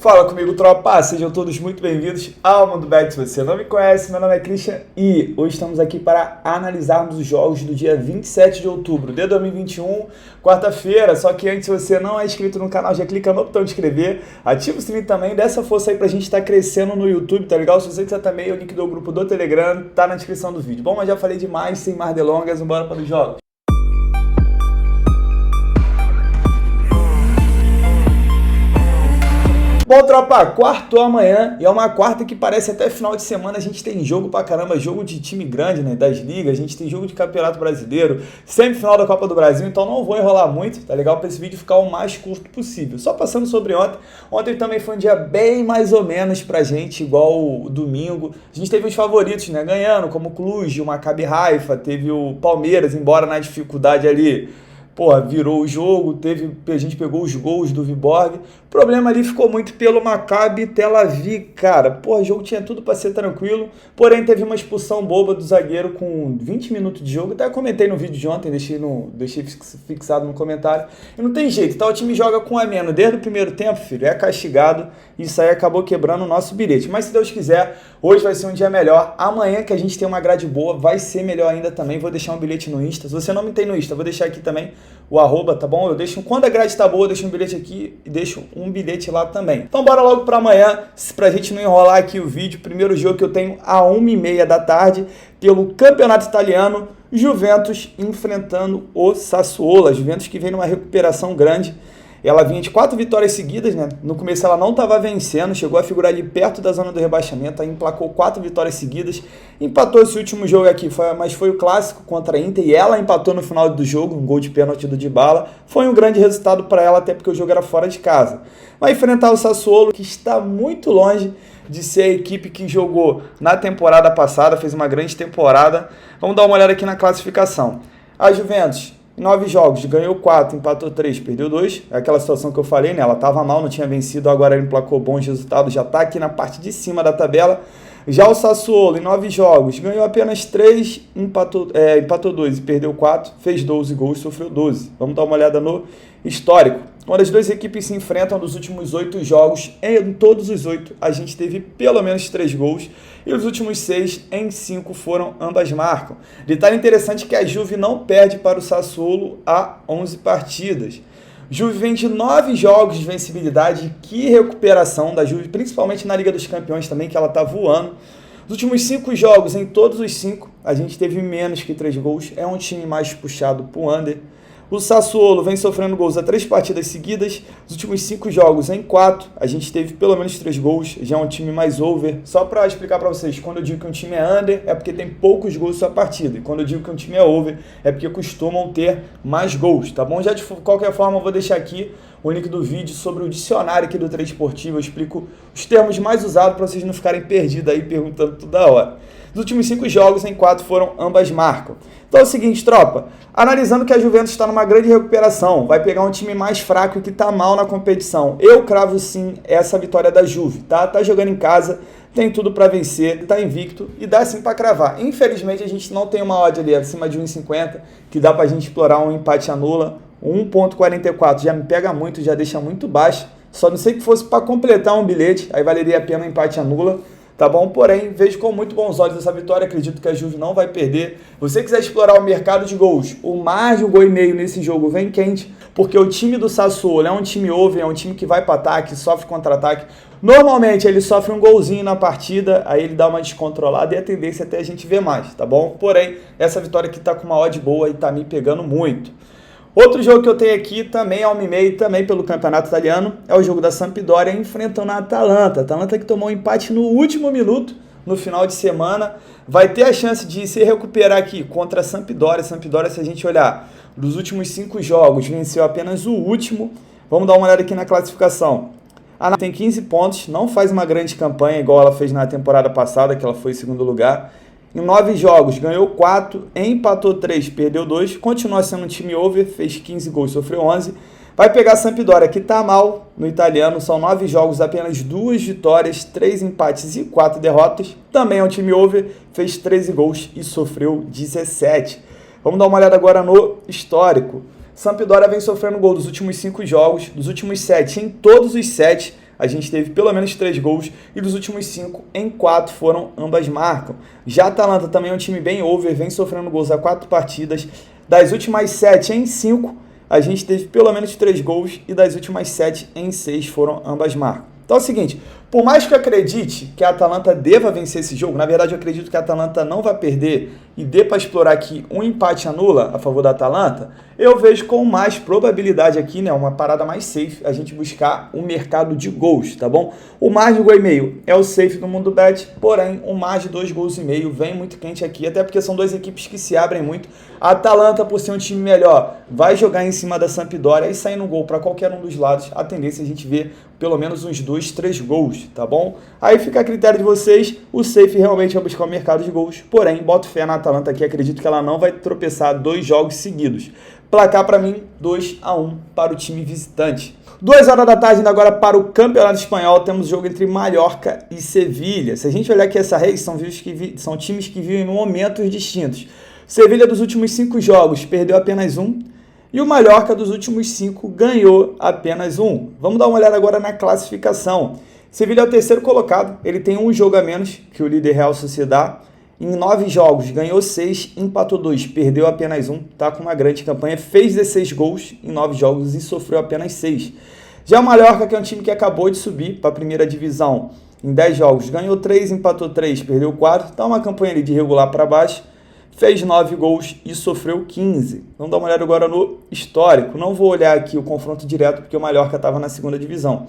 Fala comigo, tropa! Sejam todos muito bem-vindos ao Mundo Bet. Se você não me conhece, meu nome é Christian e hoje estamos aqui para analisarmos os jogos do dia 27 de outubro de 2021, quarta-feira. Só que antes, se você não é inscrito no canal, já clica no botão de inscrever, ativa o sininho também, dá essa força aí pra gente estar crescendo no YouTube, tá legal? Se você quiser também, o link do grupo do Telegram tá na descrição do vídeo. Bom, mas já falei demais, sem mais delongas, bora para os jogos. Bom, tropa, quarto amanhã, e é uma quarta que parece até final de semana, a gente tem jogo pra caramba, jogo de time grande, né, das ligas, a gente tem jogo de Campeonato Brasileiro, semifinal da Copa do Brasil, então não vou enrolar muito, tá legal? Pra esse vídeo ficar o mais curto possível. Só passando sobre ontem também foi um dia bem mais ou menos pra gente, igual o domingo, a gente teve os favoritos, né, ganhando, como o Cluj, o Maccabi Haifa, teve o Palmeiras, embora na dificuldade ali, porra, virou o jogo, a gente pegou os gols do Viborg. O problema ali ficou muito pelo Maccabi Tel Aviv, cara. Porra, o jogo tinha tudo para ser tranquilo, porém teve uma expulsão boba do zagueiro com 20 minutos de jogo. Até comentei no vídeo de ontem, deixei fixado no comentário. E não tem jeito, tá? O time joga com a menos desde o primeiro tempo, filho, é castigado. Isso aí acabou quebrando o nosso bilhete. Mas se Deus quiser, hoje vai ser um dia melhor. Amanhã que a gente tem uma grade boa, vai ser melhor ainda também. Vou deixar um bilhete no Insta. Se você não me tem no Insta, vou deixar aqui também o arroba, tá bom? Eu deixo, quando a grade tá boa, eu deixo um bilhete aqui e deixo um bilhete lá também. Então bora logo pra amanhã, pra gente não enrolar aqui o vídeo. Primeiro jogo que eu tenho a 1h30 da tarde, pelo Campeonato Italiano, Juventus enfrentando o Sassuolo. A Juventus que vem numa recuperação grande. Ela vinha de 4 vitórias seguidas, né? No começo ela não estava vencendo, chegou a figurar ali perto da zona do rebaixamento, aí emplacou 4 vitórias seguidas, empatou esse último jogo aqui, mas foi o clássico contra a Inter, e ela empatou no final do jogo, um gol de pênalti do Dybala. Foi um grande resultado para ela, até porque o jogo era fora de casa. Vai enfrentar o Sassuolo, que está muito longe de ser a equipe que jogou na temporada passada, fez uma grande temporada. Vamos dar uma olhada aqui na classificação. A Juventus, 9 jogos, ganhou 4, empatou 3, perdeu 2. É aquela situação que eu falei, né? Ela estava mal, não tinha vencido, agora ele emplacou bons resultados, já está aqui na parte de cima da tabela. Já o Sassuolo, em 9 jogos, ganhou apenas 3, empatou 2 e perdeu 4, fez 12 gols, sofreu 12. Vamos dar uma olhada no histórico. Quando as duas equipes se enfrentam nos últimos 8 jogos, em todos os 8 a gente teve pelo menos 3 gols, e os últimos 6 em 5 foram ambas marcam. Detalhe interessante que a Juve não perde para o Sassuolo há 11 partidas. Juve vem de 9 jogos de vencibilidade, que recuperação da Juve, principalmente na Liga dos Campeões também, que ela está voando. Nos últimos 5 jogos, em todos os 5, a gente teve menos que 3 gols, é um time mais puxado para o under. O Sassuolo vem sofrendo gols há 3 partidas seguidas, nos últimos 5 jogos em 4, a gente teve pelo menos 3 gols, já é um time mais over. Só para explicar para vocês, quando eu digo que um time é under, é porque tem poucos gols sua partida, e quando eu digo que um time é over, é porque costumam ter mais gols, tá bom? Já de qualquer forma, eu vou deixar aqui o link do vídeo sobre o dicionário aqui do Trade Esportivo, eu explico os termos mais usados para vocês não ficarem perdidos aí perguntando toda hora. Nos últimos 5 jogos, em 4 foram ambas marcam. Então é o seguinte, tropa, analisando que a Juventus está numa grande recuperação, vai pegar um time mais fraco e que está mal na competição. Eu cravo sim essa vitória da Juve, tá? Tá jogando em casa, tem tudo para vencer, tá invicto e dá sim para cravar. Infelizmente a gente não tem uma odd ali acima de 1,50 que dá pra gente explorar um empate anula. 1,44 já me pega muito, já deixa muito baixo. Só não sei que fosse para completar um bilhete, aí valeria a pena um empate anula. Tá bom? Porém, vejo com muito bons olhos essa vitória, acredito que a Juve não vai perder. Se você quiser explorar o mercado de gols, o mais de 1,5 gol nesse jogo vem quente, porque o time do Sassuolo é um time over, é um time que vai para ataque, sofre contra-ataque. Normalmente ele sofre um golzinho na partida, aí ele dá uma descontrolada e a tendência é até a gente ver mais, tá bom? Porém, essa vitória aqui tá com uma odd boa e tá me pegando muito. Outro jogo que eu tenho aqui, também ao 1h30, também pelo Campeonato Italiano, é o jogo da Sampdoria enfrentando a Atalanta. A Atalanta que tomou um empate no último minuto, no final de semana, vai ter a chance de se recuperar aqui contra a Sampdoria. Sampdoria, se a gente olhar, dos últimos 5 jogos, venceu apenas o último. Vamos dar uma olhada aqui na classificação. A Atalanta tem 15 pontos, não faz uma grande campanha igual ela fez na temporada passada, que ela foi em segundo lugar. Em 9 jogos, ganhou 4, empatou 3, perdeu 2, continua sendo um time over, fez 15 gols, sofreu 11. Vai pegar a Sampdoria, que tá mal no italiano, são 9 jogos, apenas 2 vitórias, 3 empates e 4 derrotas. Também é um time over, fez 13 gols e sofreu 17. Vamos dar uma olhada agora no histórico. Sampdoria vem sofrendo gol dos últimos 5 jogos, dos últimos 7, em todos os 7, a gente teve pelo menos 3 gols e dos últimos 5, em 4 foram ambas marcam. Já a Atalanta também é um time bem over, vem sofrendo gols há 4 partidas. Das últimas 7 em 5, a gente teve pelo menos 3 gols e das últimas 7 em 6 foram ambas marcam. Então é o seguinte, por mais que eu acredite que a Atalanta deva vencer esse jogo, na verdade eu acredito que a Atalanta não vai perder e dê para explorar aqui um empate anula a favor da Atalanta, eu vejo com mais probabilidade aqui, né, uma parada mais safe, a gente buscar um mercado de gols, tá bom? O mais de 1,5 é o safe do Mundo Bet, porém o mais de 2,5 gols vem muito quente aqui, até porque são duas equipes que se abrem muito. A Atalanta, por ser um time melhor, vai jogar em cima da Sampdoria e sair no gol para qualquer um dos lados, a tendência é a gente ver pelo menos uns 2, 3 gols, tá bom? Aí fica a critério de vocês, o safe realmente é buscar o mercado de gols, porém, boto fé na Atalanta aqui, acredito que ela não vai tropeçar 2 jogos seguidos. Placar para mim, 2-1 para o time visitante. 2 horas da tarde, agora para o Campeonato Espanhol, temos jogo entre Mallorca e Sevilha. Se a gente olhar aqui essa race, são times que vivem em momentos distintos. Sevilha dos últimos 5 jogos perdeu apenas 1 e o Mallorca dos últimos 5 ganhou apenas 1. Vamos dar uma olhada agora na classificação. Sevilha é o terceiro colocado, ele tem um jogo a menos que o líder Real Sociedad. Em 9 jogos, ganhou 6, empatou 2, perdeu apenas 1, tá com uma grande campanha, fez 16 gols em 9 jogos e sofreu apenas 6. Já o Mallorca, que é um time que acabou de subir para a primeira divisão, em 10 jogos, ganhou 3, empatou 3, perdeu 4, tá uma campanha ali de regular para baixo, fez 9 gols e sofreu 15. Vamos dar uma olhada agora no histórico, não vou olhar aqui o confronto direto porque o Mallorca estava na segunda divisão.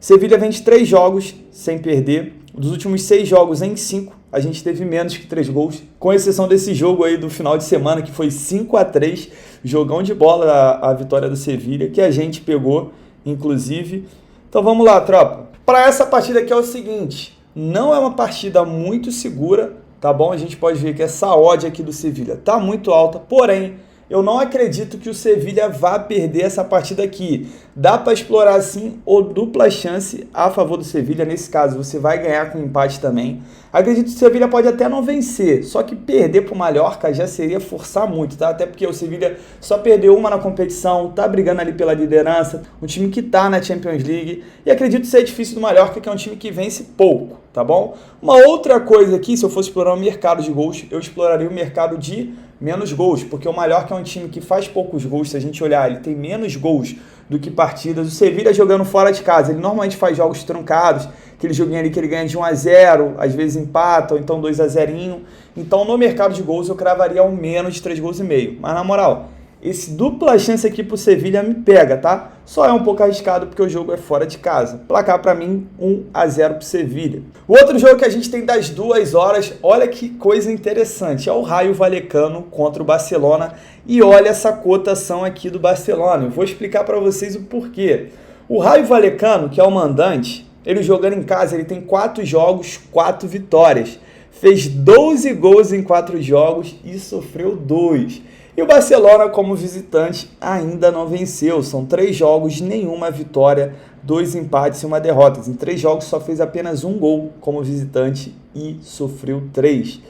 Sevilha vem de 3 jogos sem perder, dos últimos 6 jogos em 5, a gente teve menos que 3 gols, com exceção desse jogo aí do final de semana, que foi 5-3, jogão de bola a vitória do Sevilha, que a gente pegou, inclusive. Então vamos lá, tropa. Para essa partida aqui é o seguinte, não é uma partida muito segura, tá bom? A gente pode ver que essa odd aqui do Sevilha tá muito alta, porém, eu não acredito que o Sevilha vá perder essa partida aqui. Dá para explorar, sim, o dupla chance a favor do Sevilha. Nesse caso, você vai ganhar com empate também. Acredito que o Sevilha pode até não vencer, só que perder para o Mallorca já seria forçar muito, tá? Até porque o Sevilha só perdeu uma na competição, tá brigando ali pela liderança, um time que tá na Champions League. E acredito ser difícil do Mallorca, que é um time que vence pouco, tá bom? Uma outra coisa aqui, se eu fosse explorar o mercado de gols, eu exploraria o mercado de menos gols, porque o Mallorca é um time que faz poucos gols, se a gente olhar, ele tem menos gols do que partidas. O Sevilha jogando fora de casa, ele normalmente faz jogos truncados, aquele joguinho ali que ele ganha de 1-0, às vezes empata, ou então 2-0. Então no mercado de gols eu cravaria um menos de 3,5 gols. Mas na moral, esse dupla chance aqui pro Sevilha me pega, tá? Só é um pouco arriscado porque o jogo é fora de casa. Placar para mim, 1-0 pro Sevilha. O outro jogo que a gente tem das 2 horas, olha que coisa interessante, é o Rayo Vallecano contra o Barcelona. E olha essa cotação aqui do Barcelona, eu vou explicar para vocês o porquê. O Rayo Vallecano, que é o mandante, ele jogando em casa, ele tem 4 jogos, 4 vitórias. Fez 12 gols em 4 jogos e sofreu 2. E o Barcelona, como visitante, ainda não venceu. São 3 jogos, nenhuma vitória, 2 empates e 1 derrota. Em 3 jogos só fez apenas 1 gol como visitante e sofreu 3.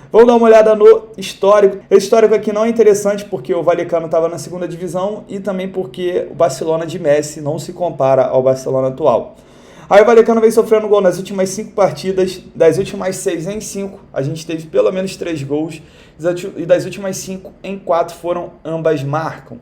Vamos dar uma olhada no histórico. Esse histórico aqui não é interessante porque o Vallecano estava na segunda divisão e também porque o Barcelona de Messi não se compara ao Barcelona atual. Aí o Vallecano vem sofrendo gol nas últimas 5 partidas, das últimas 6 em 5, a gente teve pelo menos 3 gols, e das últimas 5 em 4 foram ambas marcam.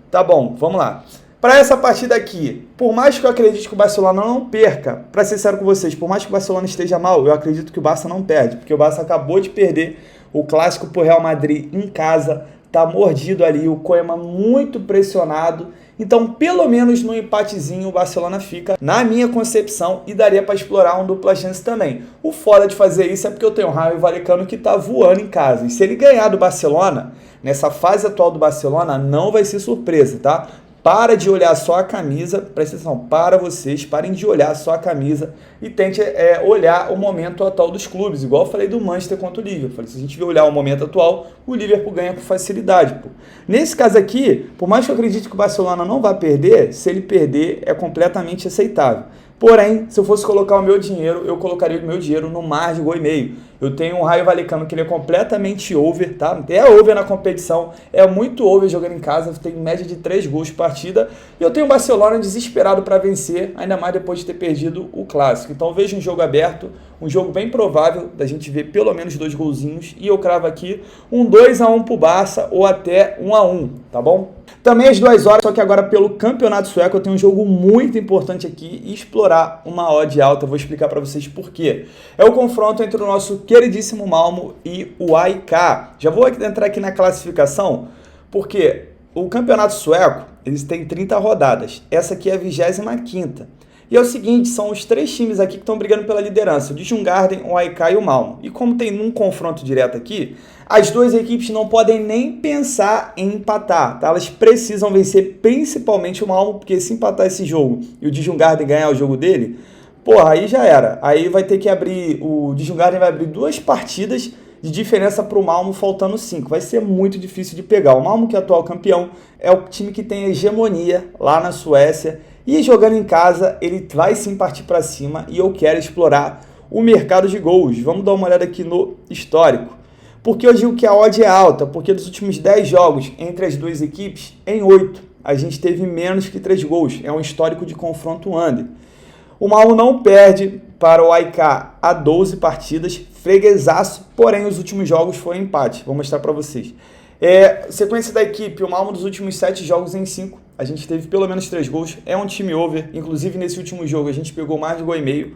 Tá bom, vamos lá. Para essa partida aqui, por mais que eu acredite que o Barcelona não perca, para ser sincero com vocês, por mais que o Barcelona esteja mal, eu acredito que o Barça não perde, porque o Barça acabou de perder o clássico pro Real Madrid em casa, tá mordido ali, o Koeman muito pressionado. Então, pelo menos no empatezinho, o Barcelona fica, na minha concepção, e daria para explorar um dupla chance também. O foda de fazer isso é porque eu tenho o Rayo Vallecano que tá voando em casa. E se ele ganhar do Barcelona, nessa fase atual do Barcelona, não vai ser surpresa, tá? Para de olhar só a camisa, presta atenção, para vocês, parem de olhar só a camisa e tente olhar o momento atual dos clubes, igual eu falei do Manchester contra o Liverpool. Falei, se a gente olhar o momento atual, o Liverpool ganha com facilidade. Pô. Nesse caso aqui, por mais que eu acredite que o Barcelona não vai perder, se ele perder é completamente aceitável. Porém, se eu fosse colocar o meu dinheiro, eu colocaria o meu dinheiro no mar de 1,5 gols. Eu tenho um Raio Vallecano que ele é completamente over, tá? É over na competição, é muito over jogando em casa, tem média de 3 gols por partida. E eu tenho o Barcelona desesperado para vencer, ainda mais depois de ter perdido o Clássico. Então vejo um jogo aberto, um jogo bem provável da gente ver pelo menos 2 golzinhos. E eu cravo aqui um 2-1 pro Barça ou até 1-1, tá bom? Também às 2 horas, só que agora pelo Campeonato Sueco eu tenho um jogo muito importante aqui e explorar uma odd alta. Eu vou explicar para vocês por quê. É o confronto entre o nosso queridíssimo Malmo e o AIK. Já vou entrar aqui na classificação, porque o Campeonato Sueco, eles têm 30 rodadas. Essa aqui é a 25ª. E é o seguinte, são os 3 times aqui que estão brigando pela liderança, o Djurgården, o AIK e o Malmo. E como tem um confronto direto aqui, as 2 equipes não podem nem pensar em empatar, tá? Elas precisam vencer principalmente o Malmo, porque se empatar esse jogo e o Djurgården ganhar o jogo dele, porra, aí já era. Aí vai ter que abrir, o Djurgården vai abrir 2 partidas de diferença para o Malmo, faltando 5. Vai ser muito difícil de pegar. O Malmo, que é atual campeão, é o time que tem hegemonia lá na Suécia. E jogando em casa, ele vai sim partir para cima e eu quero explorar o mercado de gols. Vamos dar uma olhada aqui no histórico. Por que eu digo que a odd é alta? Porque dos últimos 10 jogos entre as 2 equipes, em 8, a gente teve menos que 3 gols. É um histórico de confronto under. O Malmo não perde para o AIK há 12 partidas, freguesaço, porém os últimos jogos foram empate. Vou mostrar para vocês. Sequência da equipe, o Malmo dos últimos 7 jogos em 5, a gente teve pelo menos 3 gols, é um time over, inclusive nesse último jogo a gente pegou mais de 1,5 gol.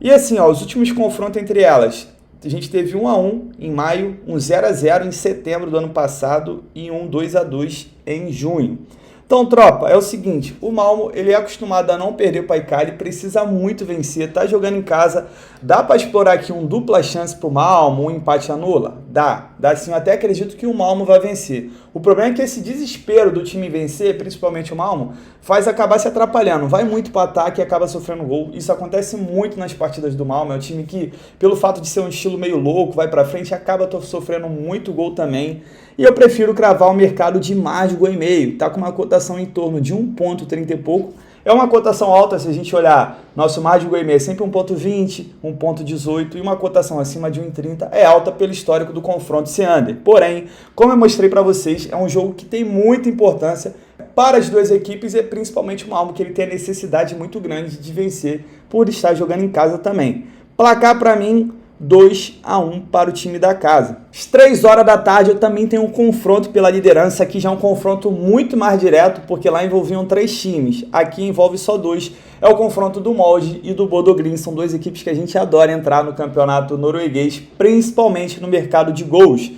E assim, ó, os últimos confrontos entre elas, a gente teve 1-1 em maio, um 0-0 em setembro do ano passado e um 2-2 em junho. Então, tropa, é o seguinte, o Malmo, ele é acostumado a não perder para o AIK, ele precisa muito vencer, tá jogando em casa, dá para explorar aqui um dupla chance para o Malmo, um empate anula? Dá sim, eu até acredito que o Malmo vai vencer. O problema é que esse desespero do time vencer, principalmente o Malmo, faz acabar se atrapalhando, vai muito para ataque e acaba sofrendo gol. Isso acontece muito nas partidas do Malmo, é um time que, pelo fato de ser um estilo meio louco, vai para frente e acaba sofrendo muito gol também. E eu prefiro cravar o mercado de mais de 1,5 gol, tá com uma cotação em torno de 1,30 e pouco. É uma cotação alta se a gente olhar, nosso margem de 1,5 é sempre 1,20, 1,18 e uma cotação acima de 1,30 é alta pelo histórico do confronto ser under. Porém, como eu mostrei para vocês, é um jogo que tem muita importância para as 2 equipes e principalmente o Malmo, que ele tem a necessidade muito grande de vencer por estar jogando em casa também. Placar para mim, 2-1 para o time da casa. Às 3 horas da tarde eu também tenho um confronto pela liderança, aqui já é um confronto muito mais direto, porque lá envolviam 3 times, aqui envolve só 2, é o confronto do Molde e do Bodø Glimt, são 2 equipes que a gente adora entrar no campeonato norueguês, principalmente no mercado de gols.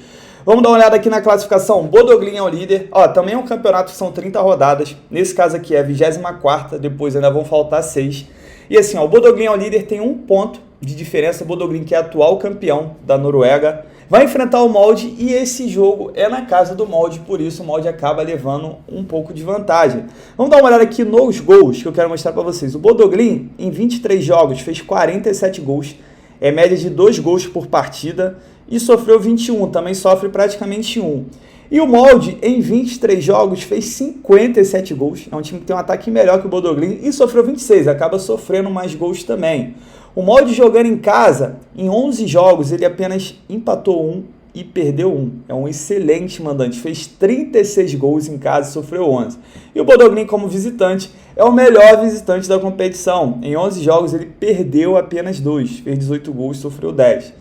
Vamos dar uma olhada aqui na classificação, Bodø Glimt é o líder, ó, também é um campeonato que são 30 rodadas, nesse caso aqui é a 24ª, depois ainda vão faltar 6, e assim, ó, o Bodø Glimt é o líder, tem 1 ponto de diferença, o Bodø Glimt, que é atual campeão da Noruega, vai enfrentar o Molde e esse jogo é na casa do Molde, por isso o Molde acaba levando um pouco de vantagem. Vamos dar uma olhada aqui nos gols que eu quero mostrar para vocês. O Bodø Glimt, em 23 jogos, fez 47 gols, é média de 2 gols por partida e sofreu 21, também sofre praticamente 1. E o Molde, em 23 jogos, fez 57 gols, é um time que tem um ataque melhor que o Bodø Glimt e sofreu 26, acaba sofrendo mais gols também. O Molde jogando em casa, em 11 jogos, ele apenas empatou 1 e perdeu 1. É um excelente mandante, fez 36 gols em casa e sofreu 11. E o Bodø Glimt, como visitante, é o melhor visitante da competição. Em 11 jogos, ele perdeu apenas 2, fez 18 gols e sofreu 10.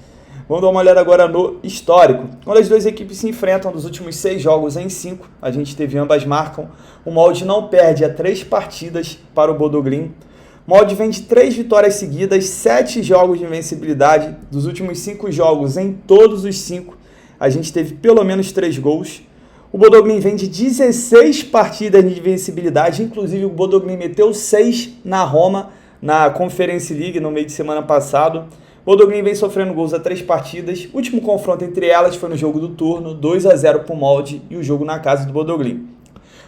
Vamos dar uma olhada agora no histórico. Quando as 2 equipes se enfrentam nos últimos 6 jogos em 5, a gente teve ambas marcam. O Molde não perde a 3 partidas para o Bodø Glimt. O Molde vem de 3 vitórias seguidas, 7 jogos de invencibilidade. Dos últimos 5 jogos, em todos os 5, a gente teve pelo menos 3 gols. O Bodø Glimt vem de 16 partidas de invencibilidade, inclusive o Bodø Glimt meteu 6 na Roma, na Conference League, no meio de semana passado. O Bodø Glimt vem sofrendo gols a 3 partidas. O último confronto entre elas foi no jogo do turno, 2-0 para o Molde e o jogo na casa do Bodø Glimt.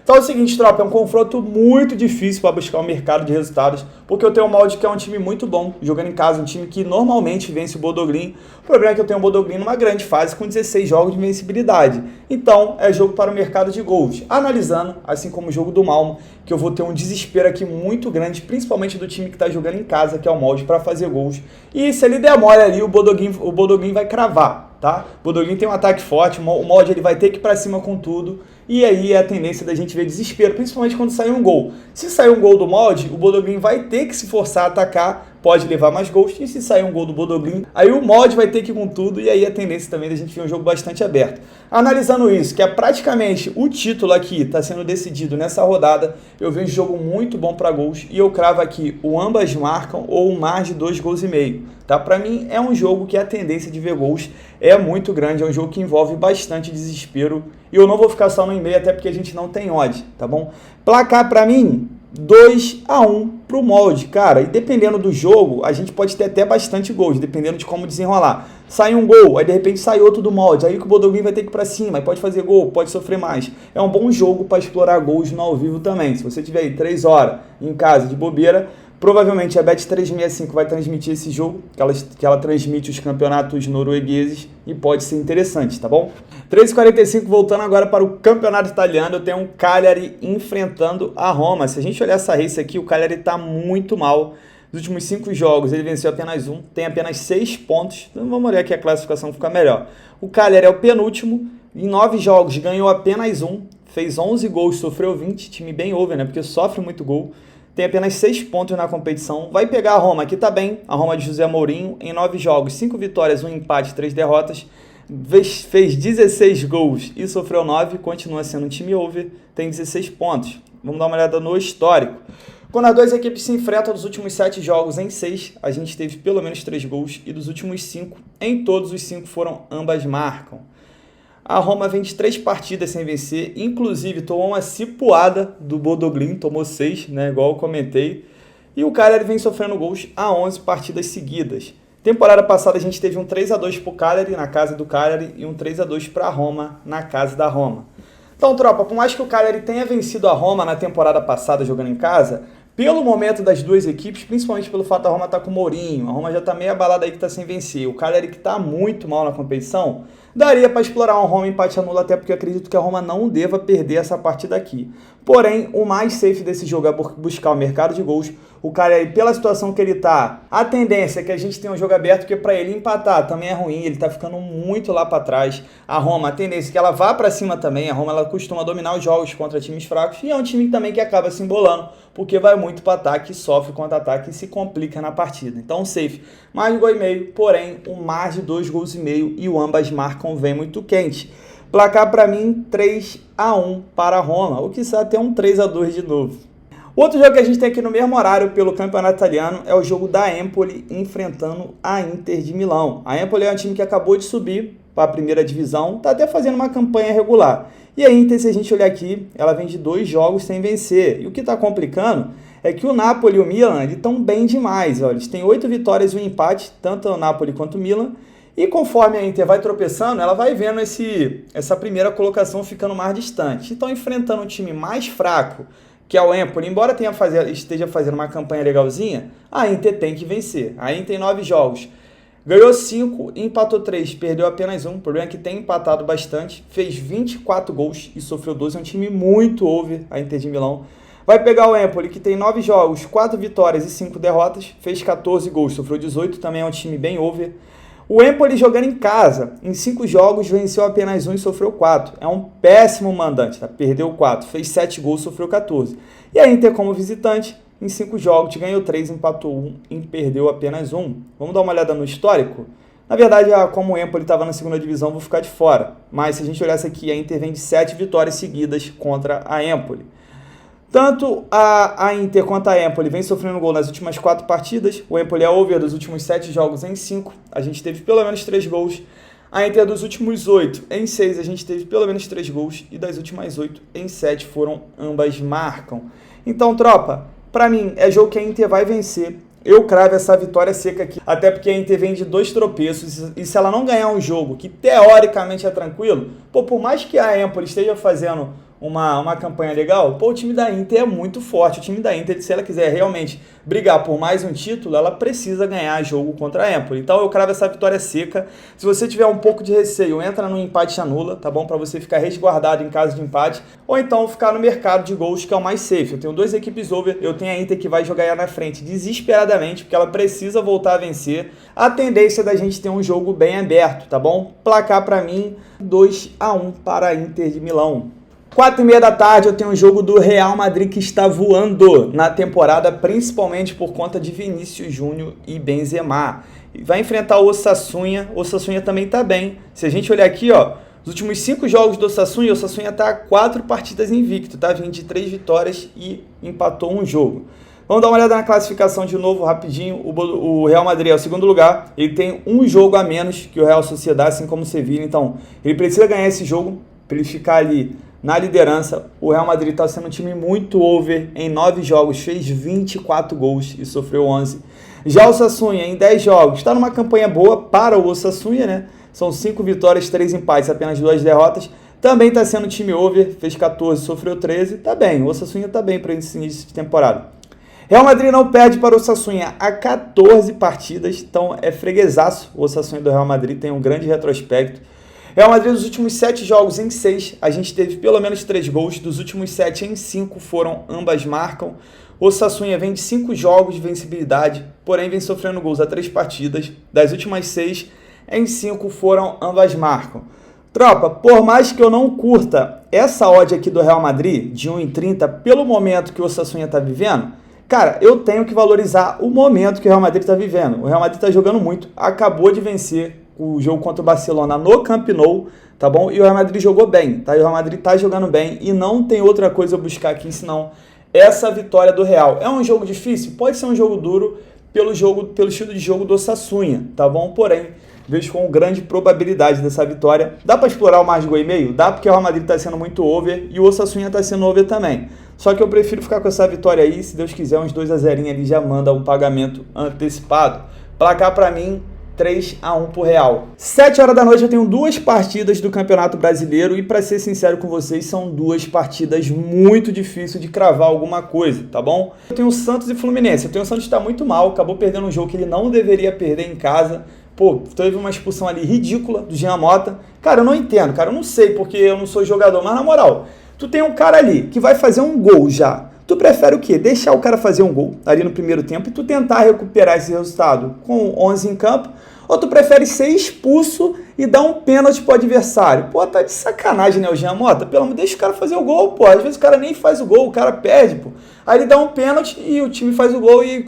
Então é o seguinte, tropa, é um confronto muito difícil para buscar o mercado de resultados, porque eu tenho o Molde, que é um time muito bom, jogando em casa, um time que normalmente vence o Bodø/Glimt. O problema é que eu tenho o Bodø/Glimt numa grande fase, com 16 jogos de invencibilidade. Então, é jogo para o mercado de gols. Analisando, assim como o jogo do Malmo, que eu vou ter um desespero aqui muito grande, principalmente do time que está jogando em casa, que é o Molde, para fazer gols. E se ele der mole ali, o Bodø/Glimt vai cravar, tá? O Bodø/Glimt tem um ataque forte, o Molde ele vai ter que ir para cima com tudo. E aí é a tendência da gente ver desespero, principalmente quando sair um gol. Se sair um gol do Molde, o Bodø/Glimt vai ter que se forçar a atacar, pode levar mais gols. E se sair um gol do Bodø/Glimt, aí o Molde vai ter que ir com tudo. E aí a tendência também da gente ver um jogo bastante aberto. Analisando isso, que é praticamente o título aqui está sendo decidido nessa rodada, eu vejo um jogo muito bom para gols. E eu cravo aqui o ambas marcam ou mais de 2,5 gols. Tá? Para mim é um jogo que a tendência de ver gols é muito grande, é um jogo que envolve bastante desespero. E eu não vou ficar só no e-mail, até porque a gente não tem odd, tá bom? Placar para mim, 2-1 pro Molde, cara. E dependendo do jogo, a gente pode ter até bastante gols, dependendo de como desenrolar. Sai um gol, aí de repente sai outro do Molde, aí que o Bodø/Glimt vai ter que ir pra cima, aí pode fazer gol, pode sofrer mais. É um bom jogo para explorar gols no ao vivo também. Se você tiver aí 3 horas em casa de bobeira, provavelmente a Bet365 vai transmitir esse jogo, que ela transmite os campeonatos noruegueses e pode ser interessante, tá bom? 3h45, voltando agora para o campeonato italiano, eu tenho um Cagliari enfrentando a Roma. Se a gente olhar essa race aqui, o Cagliari está muito mal. Nos últimos 5 jogos ele venceu apenas um, tem apenas 6 pontos. Então vamos olhar aqui a classificação, fica melhor. O Cagliari é o penúltimo, em 9 jogos ganhou apenas um, fez 11 gols, sofreu 20, time bem over, né? Porque sofre muito gol. Tem apenas 6 pontos na competição. Vai pegar a Roma, que tá bem. A Roma de José Mourinho, em 9 jogos, 5 vitórias, 1 empate, 3 derrotas. Fez 16 gols e sofreu 9. Continua sendo um time over. Tem 16 pontos. Vamos dar uma olhada no histórico. Quando as duas equipes se enfrentam dos últimos 7 jogos, em 6, a gente teve pelo menos 3 gols. E dos últimos 5, em todos os 5 foram ambas marcam. A Roma vem de 3 partidas sem vencer, inclusive tomou uma cipuada do Bodø/Glimt, tomou 6, né, igual eu comentei. E o Cagliari vem sofrendo gols há 11 partidas seguidas. Temporada passada a gente teve um 3-2 para o Cagliari, na casa do Cagliari, e um 3-2 para a Roma, na casa da Roma. Então, tropa, por mais que o Cagliari tenha vencido a Roma na temporada passada jogando em casa, pelo momento das duas equipes, principalmente pelo fato da Roma estar com o Mourinho, a Roma já está meio abalada aí que está sem vencer. O Cagliari que está muito mal na competição, daria para explorar um Roma empate a nulo, até porque eu acredito que a Roma não deva perder essa partida aqui. Porém, o mais safe desse jogo é buscar o mercado de gols. O Cagliari, pela situação que ele tá, a tendência é que a gente tenha um jogo aberto, porque para ele empatar também é ruim, ele tá ficando muito lá para trás. A Roma, a tendência é que ela vá para cima também. A Roma ela costuma dominar os jogos contra times fracos e é um time também que acaba se embolando, porque vai muito para ataque, sofre contra-ataque e se complica na partida. Então, safe, mais de 2,5, porém, o mais de 2,5 gols e o ambas marcam vem muito quente. Placar para mim 3-1 para a Roma, ou quiçá até um 3-2 de novo. Outro jogo que a gente tem aqui no mesmo horário pelo campeonato italiano é o jogo da Empoli enfrentando a Inter de Milão. A Empoli é um time que acabou de subir para a primeira divisão, está até fazendo uma campanha regular. E a Inter, se a gente olhar aqui, ela vem de 2 jogos sem vencer. E o que está complicando é que o Napoli e o Milan estão bem demais. Ó. Eles têm 8 vitórias e um empate, tanto o Napoli quanto o Milan. E conforme a Inter vai tropeçando, ela vai vendo essa primeira colocação ficando mais distante. Então, enfrentando um time mais fraco, que é o Empoli, embora esteja fazendo uma campanha legalzinha, a Inter tem que vencer. A Inter tem 9 jogos, ganhou 5, empatou 3, perdeu apenas 1. O problema é que tem empatado bastante, fez 24 gols e sofreu 12. É um time muito over, a Inter de Milão. Vai pegar o Empoli, que tem 9 jogos, 4 vitórias e 5 derrotas, fez 14 gols, sofreu 18, também é um time bem over. O Empoli jogando em casa, em 5 jogos, venceu apenas 1 e sofreu 4. É um péssimo mandante, tá? Perdeu 4, fez 7 gols, sofreu 14. E a Inter, como visitante, em 5 jogos, ganhou 3, empatou 1 e perdeu apenas 1. Vamos dar uma olhada no histórico? Na verdade, como o Empoli estava na segunda divisão, vou ficar de fora. Mas se a gente olhasse aqui, a Inter vem de 7 vitórias seguidas contra a Empoli. Tanto a Inter quanto a Empoli vem sofrendo gol nas últimas 4 partidas. O Empoli é over dos últimos 7 jogos em 5. A gente teve pelo menos 3 gols. A Inter dos últimos 8 em 6 a gente teve pelo menos 3 gols. E das últimas 8 em 7 foram ambas marcam. Então, tropa, pra mim é jogo que a Inter vai vencer. Eu cravo essa vitória seca aqui. Até porque a Inter vem de 2 tropeços. E se ela não ganhar um jogo que teoricamente é tranquilo, por mais que a Empoli esteja fazendo uma campanha legal, pô, o time da Inter é muito forte. O time da Inter, se ela quiser realmente brigar por mais um título, ela precisa ganhar jogo contra a Empoli. Então eu cravo essa vitória seca. Se você tiver um pouco de receio, entra no empate e anula, tá bom? Para você ficar resguardado em caso de empate. Ou então ficar no mercado de gols, que é o mais safe. Eu tenho duas equipes over, eu tenho a Inter que vai jogar na frente desesperadamente, porque ela precisa voltar a vencer. A tendência da gente ter um jogo bem aberto, tá bom? Placar para mim, 2-1 para a Inter de Milão. 4h30 da tarde eu tenho um jogo do Real Madrid que está voando na temporada, principalmente por conta de Vinícius Júnior e Benzema. Vai enfrentar o Osasuna também tá bem. Se a gente olhar aqui, ó, os últimos 5 jogos do Osasuna tá 4 partidas invicto, tá? Vindo de 3 vitórias e empatou um jogo. Vamos dar uma olhada na classificação de novo, rapidinho. O Real Madrid é o segundo lugar, ele tem um jogo a menos que o Real Sociedad, assim como o Sevilla, então ele precisa ganhar esse jogo para ele ficar ali na liderança. O Real Madrid está sendo um time muito over, em 9 jogos fez 24 gols e sofreu 11. Já o Osasuna, em 10 jogos, está numa campanha boa para o Osasuna, né? São 5 vitórias, 3 empates, apenas 2 derrotas. Também está sendo um time over, fez 14, sofreu 13, tá bem, o Osasuna está bem para esse início de temporada. Real Madrid não perde para o Osasuna há 14 partidas, então é freguesaço. O Osasuna do Real Madrid tem um grande retrospecto. Real Madrid, nos últimos 7 jogos, em 6, a gente teve pelo menos 3 gols. Dos últimos 7, em 5 foram ambas marcam. O Osasuna vem de 5 jogos de vencibilidade, porém vem sofrendo gols a 3 partidas. Das últimas 6, em 5 foram ambas marcam. Tropa, por mais que eu não curta essa odd aqui do Real Madrid, de 1,30, pelo momento que o Osasuna está vivendo, cara, eu tenho que valorizar o momento que o Real Madrid está vivendo. O Real Madrid está jogando muito, acabou de vencer o jogo contra o Barcelona no Camp Nou, tá bom? E o Real Madrid jogou bem, tá? E o Real Madrid tá jogando bem e não tem outra coisa a buscar aqui, senão essa vitória do Real. É um jogo difícil? Pode ser um jogo duro pelo estilo de jogo do Osasuna, tá bom? Porém, vejo com grande probabilidade dessa vitória. Dá para explorar o mais de gol e meio? Dá, porque o Real Madrid tá sendo muito over e o Osasuna tá sendo over também. Só que eu prefiro ficar com essa vitória aí, se Deus quiser, uns 2-0 ali já manda um pagamento antecipado. Placar para mim, 3-1 pro Real. 7 horas da noite eu tenho 2 partidas do Campeonato Brasileiro e, para ser sincero com vocês, são 2 partidas muito difíceis de cravar alguma coisa, tá bom? Eu tenho o Santos e Fluminense. Eu tenho o Santos que tá muito mal, acabou perdendo um jogo que ele não deveria perder em casa. Pô, teve uma expulsão ali ridícula do Jean Mota. Cara, eu não entendo, cara, eu não sei porque eu não sou jogador, mas na moral, tu tem um cara ali que vai fazer um gol já. Tu prefere o quê? Deixar o cara fazer um gol ali no primeiro tempo e tu tentar recuperar esse resultado com 11 em campo? Ou tu prefere ser expulso e dar um pênalti pro adversário? Pô, tá de sacanagem, né, o Jean Mota? Pelo amor, deixa o cara fazer o gol, pô. Às vezes o cara nem faz o gol, o cara perde, pô. Aí ele dá um pênalti e o time faz o gol e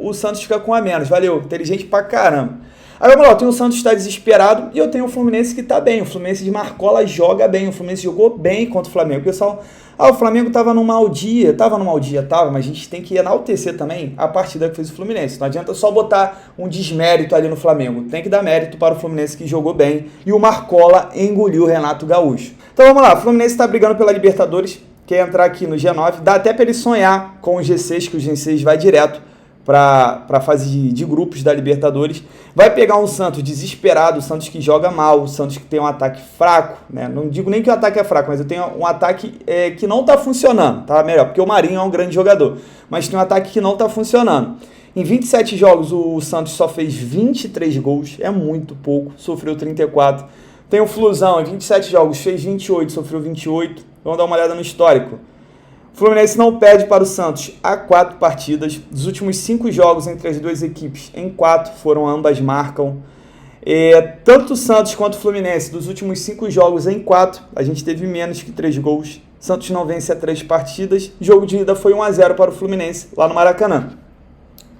o Santos fica com a menos. Valeu, inteligente pra caramba. Aí vamos lá, eu tenho o Santos que está desesperado e eu tenho o Fluminense que está bem. O Fluminense de Marcola joga bem, o Fluminense jogou bem contra o Flamengo. O pessoal, o Flamengo estava num mau dia, mas a gente tem que enaltecer também a partida que fez o Fluminense. Não adianta só botar um desmérito ali no Flamengo, tem que dar mérito para o Fluminense que jogou bem e o Marcola engoliu o Renato Gaúcho. Então vamos lá, o Fluminense está brigando pela Libertadores, quer entrar aqui no G9, dá até para ele sonhar com o G6, que o G6 vai direto para a fase de grupos da Libertadores. Vai pegar um Santos desesperado, o Santos que joga mal, o Santos que tem um ataque fraco, né? Não digo nem que o ataque é fraco, mas eu tenho um ataque que não está funcionando, tá? Melhor, porque o Marinho é um grande jogador, mas tem um ataque que não está funcionando. Em 27 jogos, o Santos só fez 23 gols, é muito pouco, sofreu 34. Tem o Flusão, em 27 jogos, fez 28, sofreu 28. Vamos dar uma olhada no histórico. O Fluminense não perde para o Santos há 4 partidas. Dos últimos 5 jogos entre as duas equipes, em 4 foram ambas marcam. Tanto o Santos quanto o Fluminense, dos últimos 5 jogos em 4, a gente teve menos que 3 gols. Santos não vence há 3 partidas. Jogo de ida foi 1-0 para o Fluminense, lá no Maracanã.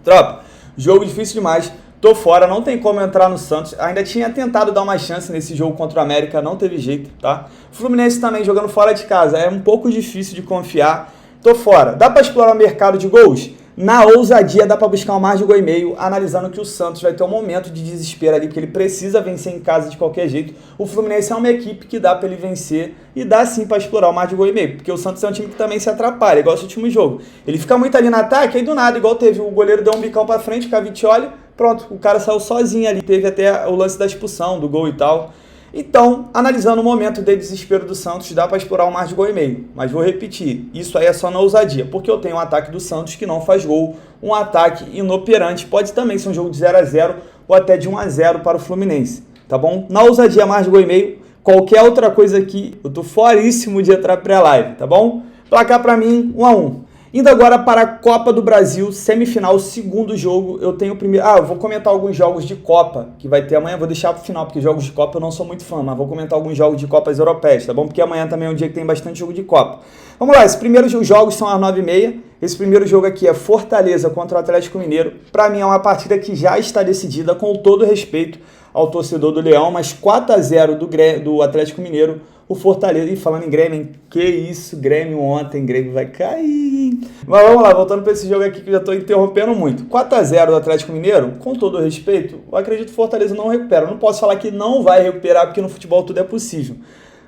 Tropa, jogo difícil demais. Tô fora, não tem como entrar no Santos. Ainda tinha tentado dar uma chance nesse jogo contra o América, não teve jeito, tá? Fluminense também jogando fora de casa, é um pouco difícil de confiar. Tô fora. Dá para explorar o mercado de gols? Na ousadia dá para buscar um mais de gol e meio, analisando que o Santos vai ter um momento de desespero ali, porque ele precisa vencer em casa de qualquer jeito. O Fluminense é uma equipe que dá para ele vencer e dá sim para explorar o mais de gol e meio, porque o Santos é um time que também se atrapalha, igual esse último jogo. Ele fica muito ali no ataque, aí do nada, igual teve o goleiro deu um bicão para frente, o Cavicchioli, pronto, o cara saiu sozinho ali, teve até o lance da expulsão, do gol e tal. Então, analisando o momento de desespero do Santos, dá para explorar um mais de gol e meio. Mas vou repetir, isso aí é só na ousadia, porque eu tenho um ataque do Santos que não faz gol, um ataque inoperante, pode também ser um jogo de 0-0 ou até de 1-0 para o Fluminense, tá bom? Na ousadia, mais de gol e meio, qualquer outra coisa aqui, eu tô foríssimo de entrar pré-live, tá bom? Placar para mim, 1-1. Indo agora para a Copa do Brasil, semifinal, segundo jogo, eu tenho o primeiro... eu vou comentar alguns jogos de Copa, que vai ter amanhã, vou deixar para o final, porque jogos de Copa eu não sou muito fã, mas vou comentar alguns jogos de Copas Europeias, tá bom? Porque amanhã também é um dia que tem bastante jogo de Copa. Vamos lá, esses primeiros jogos são às 9h30, esse primeiro jogo aqui é Fortaleza contra o Atlético Mineiro, para mim é uma partida que já está decidida, com todo respeito ao torcedor do Leão, mas 4-0 do Atlético Mineiro, o Fortaleza, e falando em Grêmio, hein? Que isso, Grêmio ontem, Grêmio vai cair. Mas vamos lá, voltando para esse jogo aqui que eu já estou interrompendo muito. 4-0 do Atlético Mineiro, com todo respeito, eu acredito que o Fortaleza não recupera. Eu não posso falar que não vai recuperar, porque no futebol tudo é possível.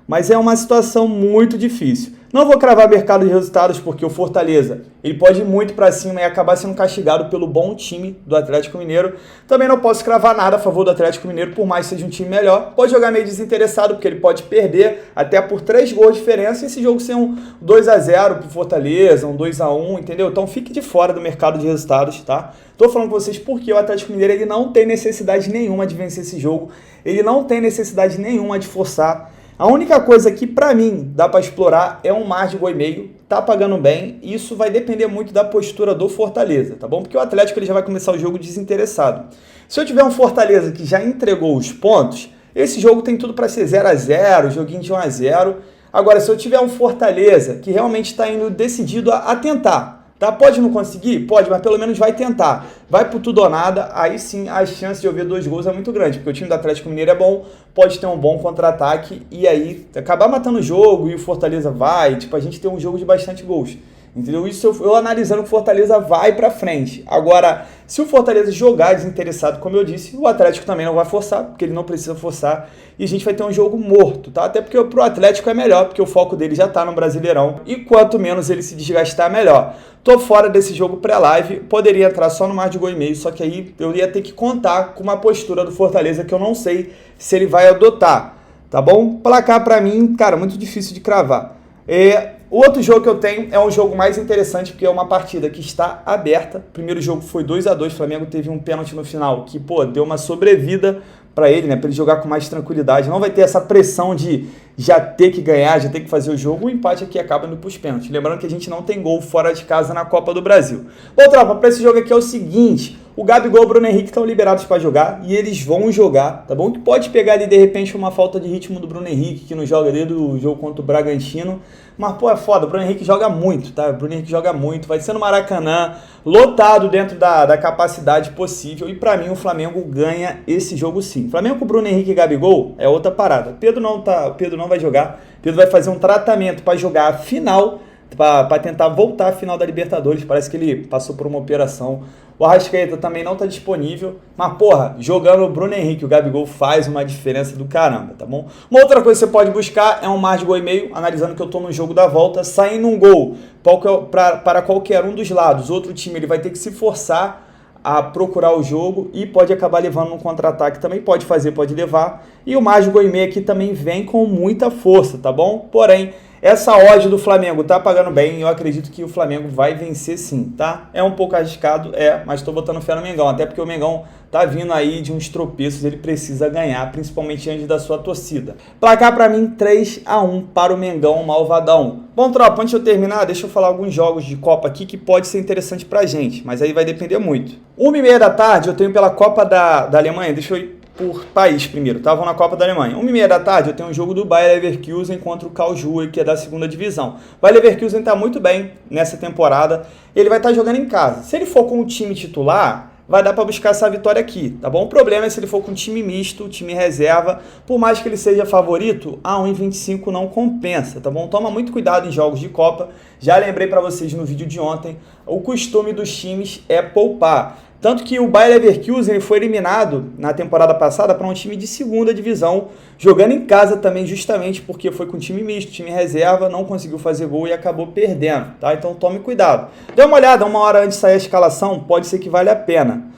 Mas é uma situação muito difícil. Não vou cravar mercado de resultados, porque o Fortaleza ele pode ir muito para cima e acabar sendo castigado pelo bom time do Atlético Mineiro. Também não posso cravar nada a favor do Atlético Mineiro, por mais que seja um time melhor. Pode jogar meio desinteressado, porque ele pode perder até por 3 gols de diferença, e esse jogo ser um 2-0 pro Fortaleza, um 2-1, entendeu? Então fique de fora do mercado de resultados, tá? Tô falando com vocês porque o Atlético Mineiro ele não tem necessidade nenhuma de vencer esse jogo, ele não tem necessidade nenhuma de forçar. A única coisa que pra mim dá pra explorar é um mar de gol e meio, tá pagando bem, e isso vai depender muito da postura do Fortaleza, tá bom? Porque o Atlético ele já vai começar o jogo desinteressado. Se eu tiver um Fortaleza que já entregou os pontos, esse jogo tem tudo para ser 0-0, joguinho de 1-0. Agora, se eu tiver um Fortaleza que realmente está indo decidido a tentar, tá? Pode não conseguir? Pode, mas pelo menos vai tentar. Vai por tudo ou nada, aí sim a chance de eu ver 2 gols é muito grande, porque o time do Atlético Mineiro é bom, pode ter um bom contra-ataque e aí acabar matando o jogo e o Fortaleza vai, tipo, a gente tem um jogo de bastante gols. Entendeu? Isso eu analisando que o Fortaleza vai pra frente. Agora, se o Fortaleza jogar desinteressado, como eu disse, o Atlético também não vai forçar, porque ele não precisa forçar, e a gente vai ter um jogo morto, tá? Até porque pro Atlético é melhor, porque o foco dele já tá no Brasileirão, e quanto menos ele se desgastar, melhor. Tô fora desse jogo pré-live, poderia entrar só no mais de gol e meio, só que aí eu ia ter que contar com uma postura do Fortaleza que eu não sei se ele vai adotar, tá bom? Placar pra mim, cara, muito difícil de cravar. O outro jogo que eu tenho é um jogo mais interessante, porque é uma partida que está aberta. O primeiro jogo foi 2-2, o Flamengo teve um pênalti no final que, deu uma sobrevida para ele, né, para ele jogar com mais tranquilidade. Não vai ter essa pressão de já ter que ganhar, já ter que fazer o jogo. O empate aqui acaba indo para os pênaltis. Lembrando que a gente não tem gol fora de casa na Copa do Brasil. Bom, tropa, para esse jogo aqui é o seguinte: o Gabigol e o Bruno Henrique estão liberados para jogar e eles vão jogar, tá bom? Que pode pegar ali, de repente, uma falta de ritmo do Bruno Henrique, que não joga desde o jogo contra o Bragantino. Mas, é foda, o Bruno Henrique joga muito, tá? O Bruno Henrique joga muito, vai ser no Maracanã, lotado dentro da capacidade possível, e pra mim o Flamengo ganha esse jogo sim. Flamengo com o Bruno Henrique e Gabigol é outra parada. Pedro não vai jogar, Pedro vai fazer um tratamento para jogar a final, para tentar voltar à final da Libertadores, parece que ele passou por uma operação. O Arrascaeta também não está disponível, mas jogando o Bruno Henrique e o Gabigol faz uma diferença do caramba, tá bom? Uma outra coisa que você pode buscar é um mar de gol e meio, analisando que eu estou no jogo da volta, saindo um gol para qualquer um dos lados. Outro time ele vai ter que se forçar a procurar o jogo e pode acabar levando um contra-ataque, também pode levar. E o mar de gol e meio aqui também vem com muita força, tá bom? Porém, essa odd do Flamengo tá pagando bem e eu acredito que o Flamengo vai vencer sim, tá? É um pouco arriscado, mas tô botando fé no Mengão, até porque o Mengão tá vindo aí de uns tropeços, ele precisa ganhar, principalmente antes da sua torcida. Placar pra mim 3-1 para o Mengão malvadão. Bom, tropa, antes de eu terminar, deixa eu falar alguns jogos de Copa aqui que pode ser interessante pra gente, mas aí vai depender muito. 1h30 da tarde eu tenho pela Copa da Alemanha, deixa eu ir por país primeiro, tá? Vão na Copa da Alemanha. 1h30 da tarde eu tenho um jogo do Bayer Leverkusen contra o Karlsruhe, que é da 2ª divisão. O Bayer Leverkusen tá muito bem nessa temporada, ele vai estar jogando em casa. Se ele for com o time titular, vai dar para buscar essa vitória aqui, tá bom? O problema é se ele for com time misto, time reserva, por mais que ele seja favorito, a 1,25 não compensa, tá bom? Toma muito cuidado em jogos de Copa. Já lembrei para vocês no vídeo de ontem, o costume dos times é poupar. Tanto que o Bayer Leverkusen ele foi eliminado na temporada passada para um time de 2ª divisão, jogando em casa também, justamente porque foi com time misto, time reserva, não conseguiu fazer gol e acabou perdendo, tá? Então tome cuidado. Dê uma olhada, 1 hora antes de sair a escalação, pode ser que valha a pena.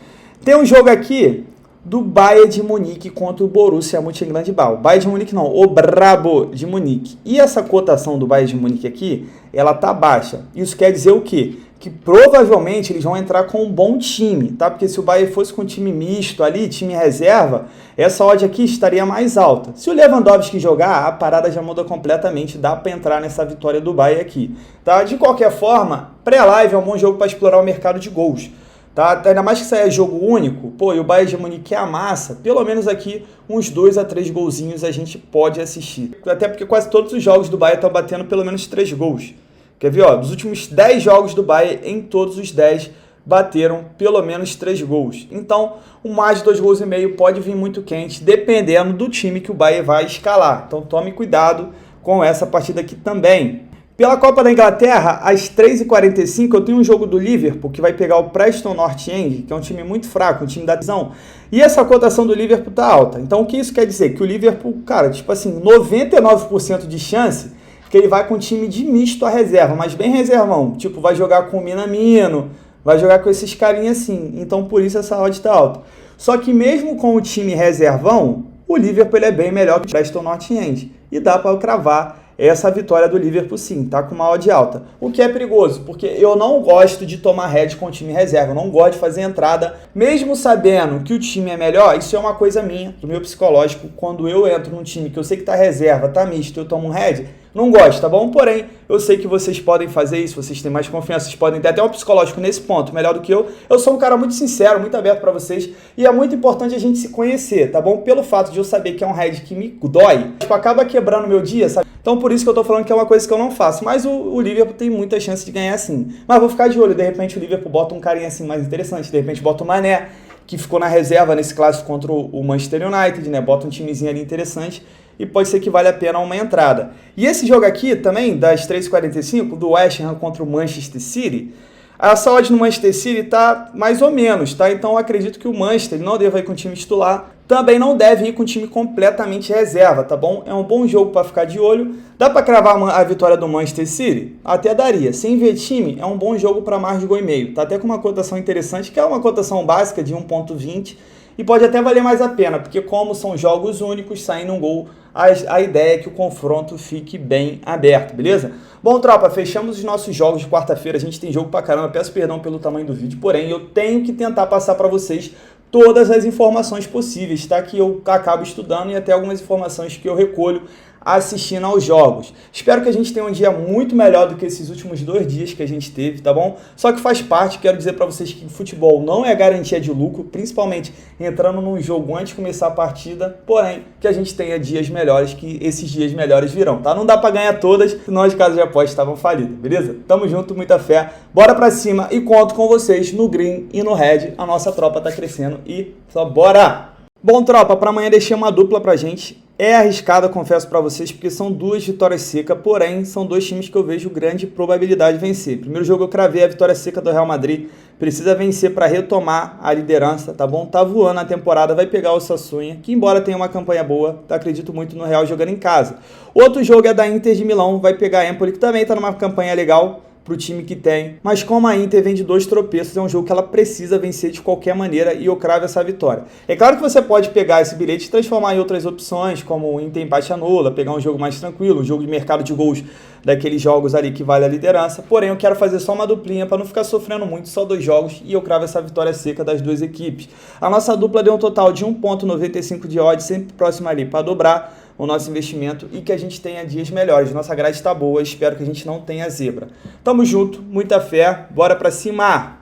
Tem um jogo aqui, do Bayern de Munique contra o Borussia Mönchengladbach. O Bayern de Munique não, o Brabo de Munique. E essa cotação do Bayern de Munique aqui, ela tá baixa. Isso quer dizer o quê? Que provavelmente eles vão entrar com um bom time, tá? Porque se o Bayern fosse com um time misto ali, time reserva, essa odd aqui estaria mais alta. Se o Lewandowski jogar, a parada já muda completamente, dá para entrar nessa vitória do Bayern aqui, tá? De qualquer forma, pré-live é um bom jogo para explorar o mercado de gols. Tá? Ainda mais que isso aí é jogo único, pô, e o Bayern de Munique amassa, pelo menos aqui uns 2 a 3 golzinhos a gente pode assistir. Até porque quase todos os jogos do Bayern estão batendo pelo menos 3 gols. Quer ver, ó, dos últimos 10 jogos do Bayern, em todos os 10 bateram pelo menos 3 gols. Então, o mais de 2,5 gols pode vir muito quente, dependendo do time que o Bayern vai escalar. Então, tome cuidado com essa partida aqui também. Pela Copa da Inglaterra, às 3h45, eu tenho um jogo do Liverpool, que vai pegar o Preston North End, que é um time muito fraco, um time da divisão. E essa cotação do Liverpool tá alta. Então, o que isso quer dizer? Que o Liverpool, cara, tipo assim, 99% de chance que ele vai com um time de misto à reserva, mas bem reservão. Tipo, vai jogar com o Minamino, vai jogar com esses carinhas assim. Então, por isso essa odd tá alta. Só que mesmo com o time reservão, o Liverpool ele é bem melhor que o Preston North End. E dá para cravar essa vitória do Liverpool sim, tá com uma odd alta. O que é perigoso, porque eu não gosto de tomar head com o time reserva, eu não gosto de fazer entrada, mesmo sabendo que o time é melhor, isso é uma coisa minha, do meu psicológico, quando eu entro num time que eu sei que tá reserva, tá misto, eu tomo um head, não gosto, tá bom? Porém, eu sei que vocês podem fazer isso, vocês têm mais confiança, vocês podem ter até um psicológico nesse ponto, melhor do que eu. Eu sou um cara muito sincero, muito aberto pra vocês, e é muito importante a gente se conhecer, tá bom? Pelo fato de eu saber que é um head que me dói, tipo, acaba quebrando meu dia, sabe? Então por isso que eu tô falando que é uma coisa que eu não faço. Mas o Liverpool tem muita chance de ganhar sim. Mas vou ficar de olho, de repente o Liverpool bota um carinha assim mais interessante, de repente bota o Mané, que ficou na reserva nesse clássico contra o Manchester United, né? Bota um timezinho ali interessante e pode ser que vale a pena uma entrada. E esse jogo aqui também, das 3h45, do West Ham contra o Manchester City, essa odd no Manchester City tá mais ou menos, tá? Então eu acredito que o Manchester não deve ir com o time titular, também não deve ir com o time completamente reserva, tá bom? É um bom jogo para ficar de olho. Dá para cravar a vitória do Manchester City? Até daria. Sem ver time, é um bom jogo para mais de 1,5. Tá até com uma cotação interessante, que é uma cotação básica de 1,20. E pode até valer mais a pena, porque como são jogos únicos, saindo um gol, a ideia é que o confronto fique bem aberto, beleza? Bom, tropa, fechamos os nossos jogos de quarta-feira. A gente tem jogo pra caramba, peço perdão pelo tamanho do vídeo, porém eu tenho que tentar passar para vocês todas as informações possíveis, tá? Que eu acabo estudando e até algumas informações que eu recolho assistindo aos jogos. Espero que a gente tenha um dia muito melhor do que esses últimos 2 dias que a gente teve, tá bom? Só que faz parte, quero dizer para vocês que futebol não é garantia de lucro, principalmente entrando num jogo antes de começar a partida, porém, que a gente tenha dias melhores, que esses dias melhores virão, tá? Não dá para ganhar todas, senão as casas de aposta estavam falidas, beleza? Tamo junto, muita fé, bora pra cima e conto com vocês no green e no red, a nossa tropa tá crescendo e só bora! Bom, tropa, para amanhã deixei uma dupla pra gente. É arriscada, confesso para vocês, porque são 2 vitórias secas, porém, são 2 times que eu vejo grande probabilidade de vencer. Primeiro jogo eu cravei a vitória seca do Real Madrid, precisa vencer para retomar a liderança, tá bom? Tá voando a temporada, vai pegar o Sassuolo, que embora tenha uma campanha boa, acredito muito no Real jogando em casa. Outro jogo é da Inter de Milão, vai pegar a Empoli, que também tá numa campanha legal pro time que tem, mas como a Inter vem de 2 tropeços, é um jogo que ela precisa vencer de qualquer maneira e eu cravo essa vitória. É claro que você pode pegar esse bilhete e transformar em outras opções, como o Inter empate anula, pegar um jogo mais tranquilo, um jogo de mercado de gols daqueles jogos ali que vale a liderança, porém eu quero fazer só uma duplinha para não ficar sofrendo muito, só 2 jogos e eu cravo essa vitória seca das 2 equipes. A nossa dupla deu um total de 1,95 de odds, sempre próximo ali para dobrar o nosso investimento e que a gente tenha dias melhores. Nossa grade está boa, espero que a gente não tenha zebra. Tamo junto, muita fé, bora pra cima!